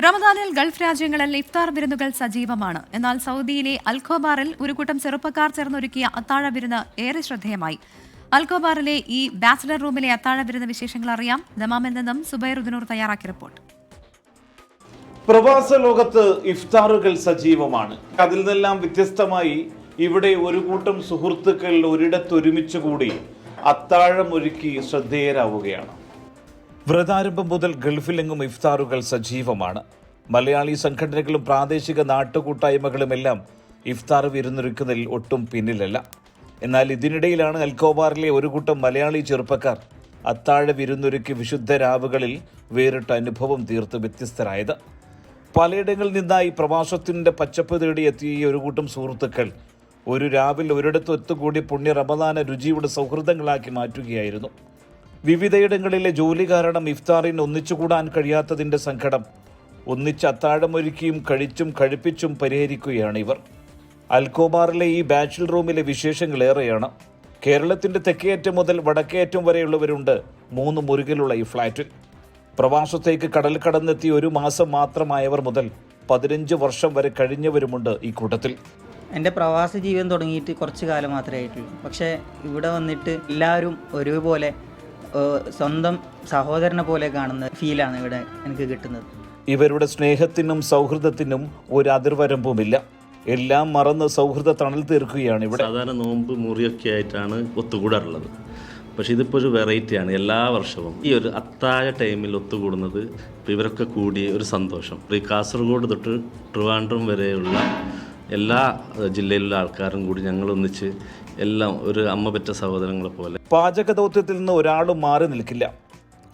റമദാനിൽ ഗൾഫ് രാജ്യങ്ങളിൽ ഇഫ്താർ വിരുന്നുകൾ സജീവമാണ്. എന്നാൽ സൗദിയിലെ അൽഖോബാറിൽ ഒരു കൂട്ടം ചെറുപ്പക്കാർ ചേർന്നൊരുക്കിയ അത്താഴ വിരുന്ന് ഏറെ ശ്രദ്ധേയമായി. അൽഖോബാറിലെ ഈ ബാച്ചിലർ റൂമിലെ അത്താഴ വിരുന്ന് വിശേഷങ്ങൾ അറിയാം. ദമാമിൽ നിന്നും സുബൈർ ഉദ്നൂർ തയ്യാറാക്കിയ റിപ്പോർട്ട്. പ്രവാസ ലോകത്ത് ഇഫ്താറുകൾ സജീവമാണ്. അതിൽ നിന്നെല്ലാം വ്യത്യസ്തമായി ഇവിടെ ഒരു കൂട്ടം സുഹൃത്തുക്കൾ ഒരിടത്തൊരുമിച്ചുകൂടി അത്താഴമൊരുക്കി ശ്രദ്ധേയരാവുകയാണ്. വ്രതാരംഭം മുതൽ ഗൾഫിലെങ്ങും ഇഫ്താറുകൾ സജീവമാണ്. മലയാളി സംഘടനകളും പ്രാദേശിക നാട്ടുകൂട്ടായ്മകളുമെല്ലാം ഇഫ്താർ വിരുന്നൊരുക്കുന്നതിൽ ഒട്ടും പിന്നിലല്ല. എന്നാൽ ഇതിനിടയിലാണ് അൽഖോബാറിലെ ഒരു കൂട്ടം മലയാളി ചെറുപ്പക്കാർ അത്താഴ വിരുന്നൊരുക്കി വിശുദ്ധ രാവുകളിൽ വേറിട്ട അനുഭവം തീർത്ത് വ്യത്യസ്തരായത്. പലയിടങ്ങളിൽ നിന്നായി പ്രവാസത്തിൻ്റെ പച്ചപ്പ് തേടിയെത്തിയ ഈ ഒരു കൂട്ടം സുഹൃത്തുക്കൾ ഒരു രാവിൽ ഒരിടത്ത് ഒത്തുകൂടി പുണ്യ റമദാന രുചിയുടെ സൗഹൃദങ്ങളാക്കി മാറ്റുകയായിരുന്നു. വിവിധയിടങ്ങളിലെ ജോലി കാരണം ഇഫ്താറിന് ഒന്നിച്ചുകൂടാൻ കഴിയാത്തതിൻ്റെ സങ്കടം ഒന്നിച്ച് അത്താഴമൊരുക്കിയും കഴിച്ചും കഴിപ്പിച്ചും പരിഹരിക്കുകയാണ് ഇവർ. അൽഖോബാറിലെ ഈ ബാച്ചിലർ റൂമിലെ വിശേഷങ്ങളേറെയാണ്. കേരളത്തിൻ്റെ തെക്കേയറ്റം മുതൽ വടക്കേയറ്റം വരെയുള്ളവരുണ്ട് 3 മുറികളുള്ള ഈ ഫ്ളാറ്റിൽ. പ്രവാസത്തേക്ക് കടൽ കടന്നെത്തി 1 മാസം മാത്രമായവർ മുതൽ 15 വർഷം വരെ കഴിഞ്ഞവരുമുണ്ട് ഈ കൂട്ടത്തിൽ. എൻ്റെ പ്രവാസ ജീവിതം തുടങ്ങിയിട്ട് കുറച്ച് കാലം മാത്രമേ ആയിട്ടുള്ളൂ. പക്ഷേ ഇവിടെ വന്നിട്ട് എല്ലാവരും ഒരുപോലെ സ്വന്തം സഹോദരനെ പോലെ കാണുന്ന ഫീലാണ് ഇവിടെ എനിക്ക് കിട്ടുന്നത്. ഇവരുടെ സ്നേഹത്തിനും സൗഹൃദത്തിനും ഒരു അതിർവരമ്പുമില്ല. എല്ലാം മറന്ന് സൗഹൃദ തണൽ തീർക്കുകയാണ് ഇവിടെ. സാധാരണ നോമ്പ് മുറിയൊക്കെ ആയിട്ടാണ് ഒത്തുകൂടാറുള്ളത്. പക്ഷേ ഇതിപ്പോൾ ഒരു വെറൈറ്റിയാണ്. എല്ലാ വർഷവും ഈ ഒരു അത്താഴ ടൈമിൽ ഒത്തുകൂടുന്നത് ഇവരൊക്കെ കൂടി ഒരു സന്തോഷം. ഈ കാസർഗോഡ് തൊട്ട് ട്രിവാൻഡ്രം വരെയുള്ള എല്ലാ ജില്ലയിലുള്ള ആൾക്കാരും കൂടി ഞങ്ങൾ ഒന്നിച്ച് എല്ലാം ഒരു അമ്മ പെറ്റ സഹോദരങ്ങളെ പോലെ. പാചക ദൗത്യത്തിൽ നിന്ന് ഒരാളും മാറി നിൽക്കില്ല.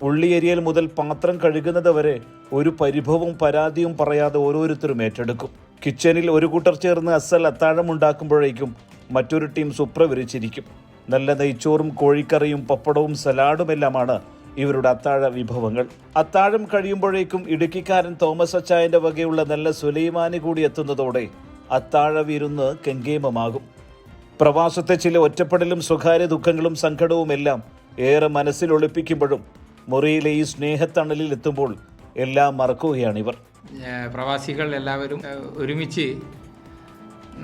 ഉള്ളിയരിയൽ മുതൽ പാത്രം കഴുകുന്നത് വരെ ഒരു പരിഭവവും പരാതിയും പറയാതെ ഓരോരുത്തരും ഏറ്റെടുക്കും. കിച്ചണിൽ ഒരു കൂട്ടർ ചേർന്ന് അസൽ അത്താഴം ഉണ്ടാക്കുമ്പോഴേക്കും മറ്റൊരു ടീം സുപ്രവിരിച്ചിരിക്കും. നല്ല നെയ്ച്ചോറും കോഴിക്കറിയും പപ്പടവും സലാഡുമെല്ലാമാണ് ഇവരുടെ അത്താഴ വിഭവങ്ങൾ. അത്താഴം കഴിയുമ്പോഴേക്കും ഇടുക്കിക്കാരൻ തോമസ് അച്ചായൻ്റെ വകയുള്ള നല്ല സുലൈമാനി കൂടി എത്തുന്നതോടെ അത്താഴ വിരുന്ന് കെങ്കേമമാകും. പ്രവാസത്തെ ചില ഒറ്റപ്പെടലും സ്വകാര്യ ദുഃഖങ്ങളും സങ്കടവുമെല്ലാം ഏറെ മനസ്സിൽ ഒളിപ്പിക്കുമ്പോഴും മുറിയിലെ ഈ സ്നേഹത്തണലിൽ എത്തുമ്പോൾ എല്ലാം മറക്കുകയാണിവർ. പ്രവാസികൾ എല്ലാവരും ഒരുമിച്ച്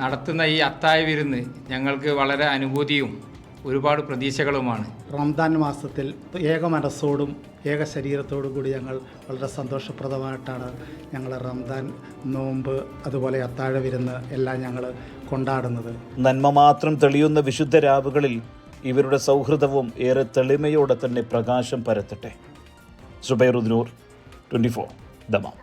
നടത്തുന്ന ഈ അത്താഴ വിരുന്ന് ഞങ്ങൾക്ക് വളരെ അനുഭൂതിയും ഒരുപാട് പ്രതീക്ഷകളുമാണ്. റംദാൻ മാസത്തിൽ ഏക മനസ്സോടും ഏക ശരീരത്തോടും കൂടി ഞങ്ങൾ വളരെ സന്തോഷപ്രദമായിട്ടാണ് ഞങ്ങൾ റംദാൻ നോമ്പ് അതുപോലെ അത്താഴ വിരുന്ന് എല്ലാം ഞങ്ങൾ കൊണ്ടാടുന്നത്. നന്മ മാത്രം തെളിയുന്ന വിശുദ്ധ രാവുകളിൽ ഇവരുടെ സൗഹൃദവും ഏറെ തെളിമയോടെ തന്നെ പ്രകാശം പരത്തട്ടെ. സുബൈർ ഉദ്നൂർ, 24 ദമാം.